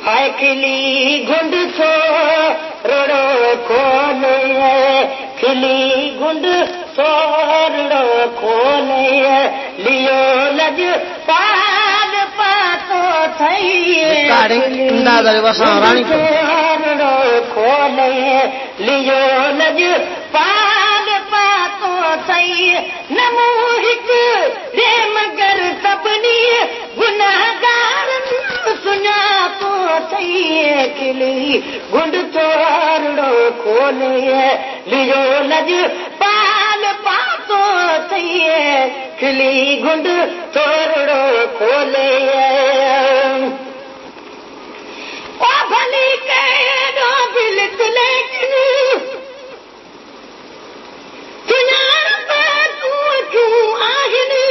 हाय खिली गुंड छो रोड़ो खोले खिली गुंड छो रोड़ो खोले लियो लज पाल पातो थई रोड़ो खोले लियो लज पाल पातो थई नमो हिक रे मगर सभनी गुनाहगार सुञातो थई खिली गुंड चोरड़ो खोले लियो लज पाल पातो थई खिली गुंड चोरड़ो खोले ओ भली कहिड़ो बिलक लेकिन सुञाणप तूं अखियूं आहिनि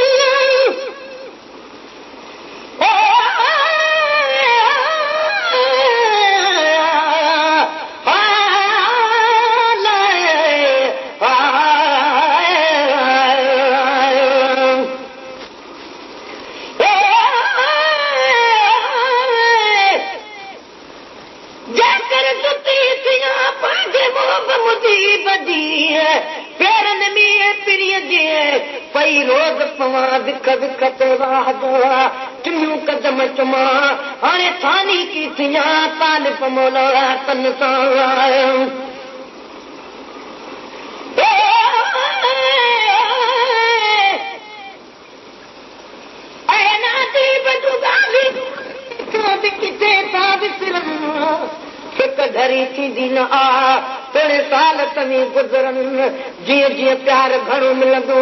पई रोज़ पवां विक विक ते वाहदा टिनियूं कदम चुमा हाणे थानी की थिया तालिब मौला तन सां धरी थींदी न आ थोड़े साल तवी गुज़रन जीअं जीअं प्यार घणो मिलंदो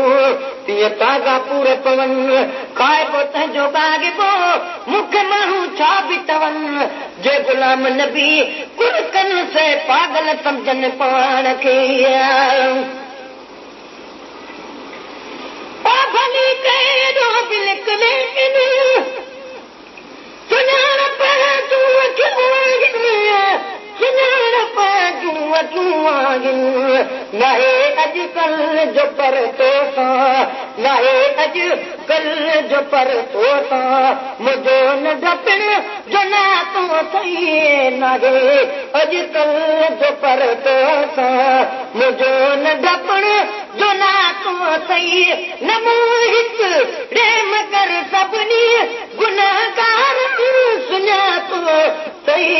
तीअं ताज़ा पूरे पवन खाइबो तंहिंजो ॻाॻिबो मूंखे माण्हू छा बि चवनि जे गुलाम नबी कुरकन से पागल सम्झनि पाण खे भली कहिड़ो बिलक लेकिन सुञाणप तूं अखियूं सुञाणप तूं अखियूं आहिनि नाहे अॼुकल्ह जो पर तोसां नाहे अॼुकल्ह जो पर तोसां मुंहिंजो नंढपण जो नातो अथई नाहे अॼुकल्ह जो पर तोसां मुंहिंजो नंढपण जो नातो अथई न मूं हिकु रे मगर सभिनी गुनाहगार सुञातो अथई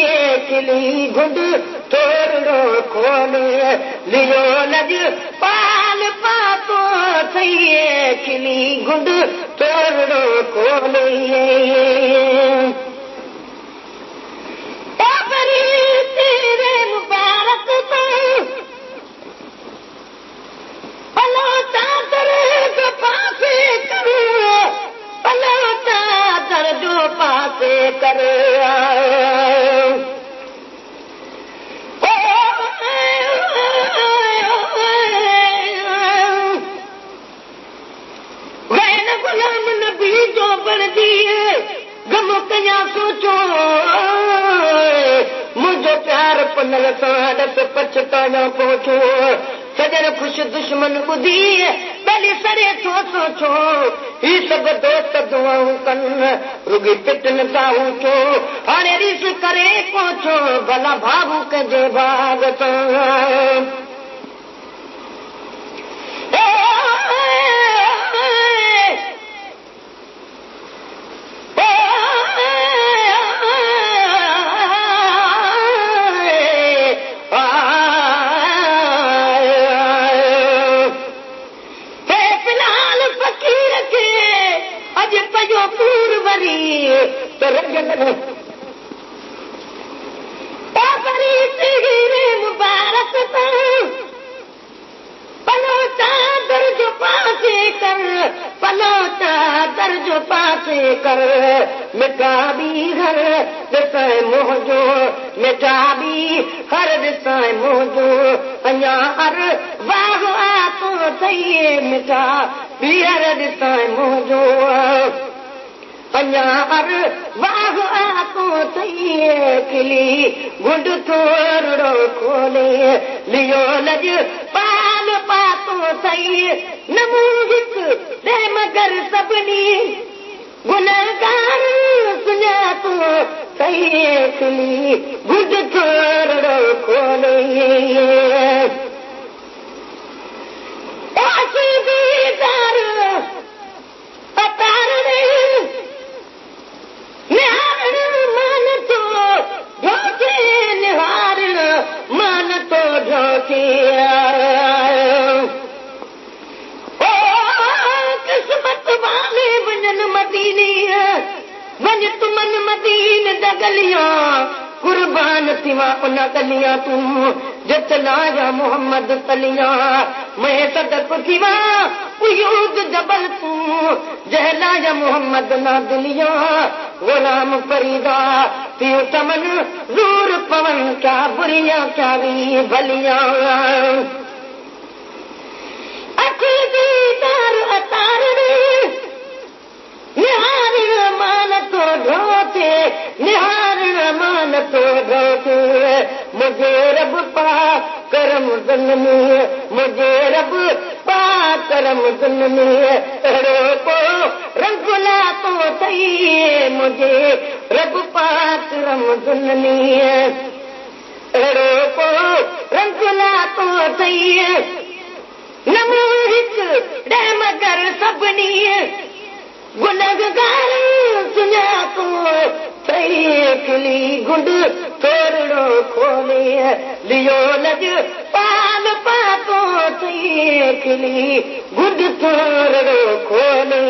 खिली गुंड थोरो खोले लियो लज पाल पातो अथई खिली गुंड थोरो खोले तेरे मुबारक तो पलो चादर जो पासे कर पलो चादर जो पासे कर गुलाम नबी जो बणदी गम कया सोचो मुंहिंजो प्यार पनल सां ॾस पछताना पहुचो सजन ख़ुशि दुश्मन ॿुधी भली सरे थो सोचो ही सभु दोस्त दुआऊं कनि रुॻी पिटनि था ऊचो हाणे रिस करे पहुचो भला भाऊ कंहिंजे बाग सां मुबारक पलो चादर जो पासे कर पलो चादर जो पासे कर मिठा बि हर ॾिसाए मोहजो मिठा बि हर ॾिसाए मोहजो अञा हर वाह आतो अथई मिठा बि हर ॾिसाए मोहजो अञा हर वाह आतो अथई खिली गुंड थोरो खोले लियो लज पाल पातो अथई न मूं हिकु रे मगर सभिनी खिली गुड थोरो खोले दीदार अतार निहारण मान तो ढोके निहारण मान तो ढोके किस्मत वाले वञन मदीने वञ तुमन मदीन दगलियां कुर्बान थिवा उन गलियां तूं जितना जा मोहम्मद तलियां मैं सदक थिवा उयूद जबल तूं जहला जा मोहम्मद ना दिलियां गुलाम फरीदा पियो तमन दूर पवन क्या बुरियां क्या भी भलियां अखिल दीदार अतार निहारण मान तो ढोते निहारण मान तो ढोते मुझे रब पा करम जननी मुझे रब पा करम जननी अड़ो को रंगुला तो सही मुझे रब पा करम जननी अड़ो को रंगुला तो सही नमो हिक डैम कर सभनी गुनहगार सुञा तो सही खिली गुंड थोरो खोले लियो लज पाल पातो सही खिली गुंड थोरो खोले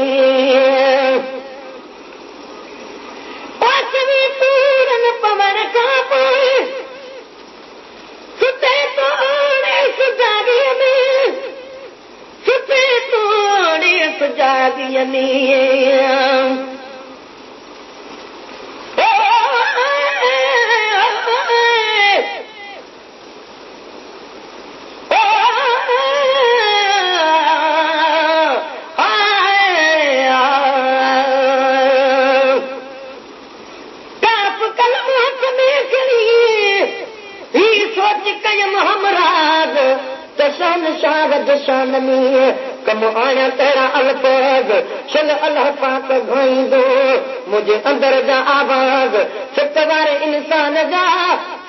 पासवी पूरन पवन का पोए सुते तोड़े सुजागी में सुते तोड़े सुजागी में कम आया तेरा अल्फाज चल अल्लाह पाक घोईंदो मुझे अंदर जा आवाज सतवार इंसान जा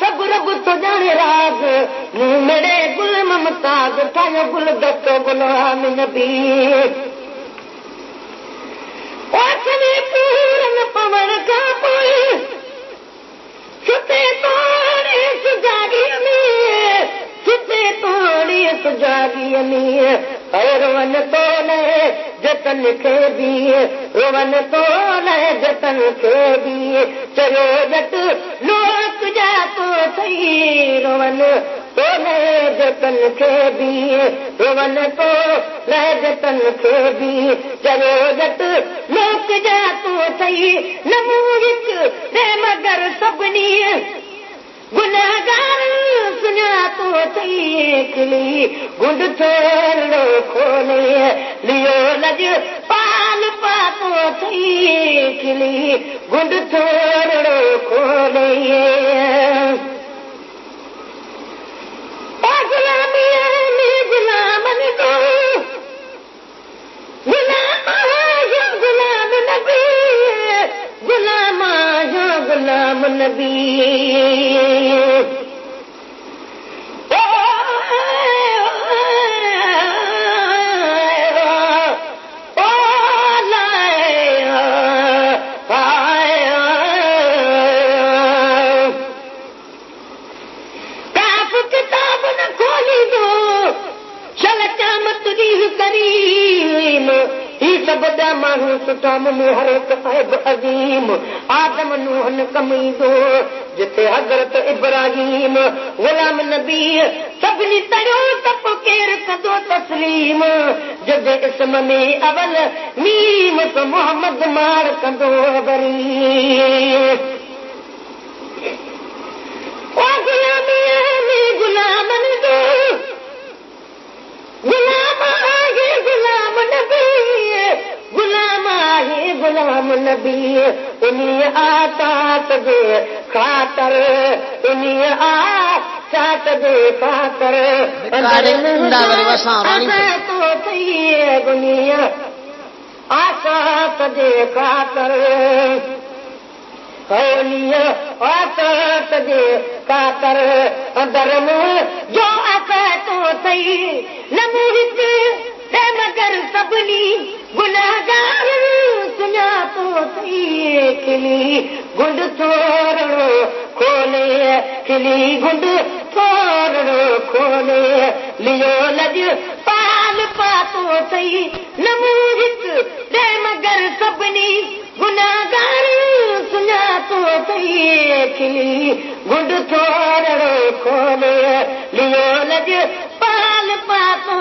सब रब तो जाने राज मेरे गुल ममताज ठायो गुल दस्तो गुलाम नबी ओसने पूरन पवन का पोए सुते तोड़े सुजागी में सुते तोड़े सुजागी में रोवन तो ले जतन खे भी रोवन तो ले जतन खे भी चलो जट लोक जा तो सही रोवन तो ले जतन खे भी रोवन तो ले जतन खे भी चलो जट लोक जा तो सही नमूरिक रे मगर सभनी गुनहगार सुञा तो सही खिली गुंड थोरो खोले लियो लज पाल पातो सही खिली गुंड थोरो खोले गुलामिया में गुलामन दो गुलाम नबी गुलाम गुलाम नबी हर साहिब अजीम आदम नूहन कमीदो जिथे हज़रत इब्राहिम गुलाम नबी सभिनी तरियो तप केर कंदो तस्लीम जद इस्म में अवल मीम तो मोहम्मद मार कंदो बरी ओ गुलामिया में गुलामन दो गुलाम आहे गुलाम नबी गुलाम आहे गुलाम नबी उन्हीं आतात दे खातर उन्हीं आतात दे खातर तो सही दुनिया आतात दे खातर होलिया औसत जे कातर अंदर मुंह जो असा तो सही नमूहित है मगर सबनी गुनाहगार सुना तो सही खिली गुंड थोरणो खोले खिली गुंड थोरणो खोले लियो लज पाल पातो सही नमूहित है मगर सबनी गुनाहगार सुना तो सही खिली गुंड थोरणो खोले लियो लज पाल पातो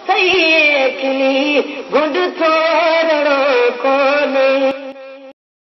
सही खिली गुंड थोरणो खोले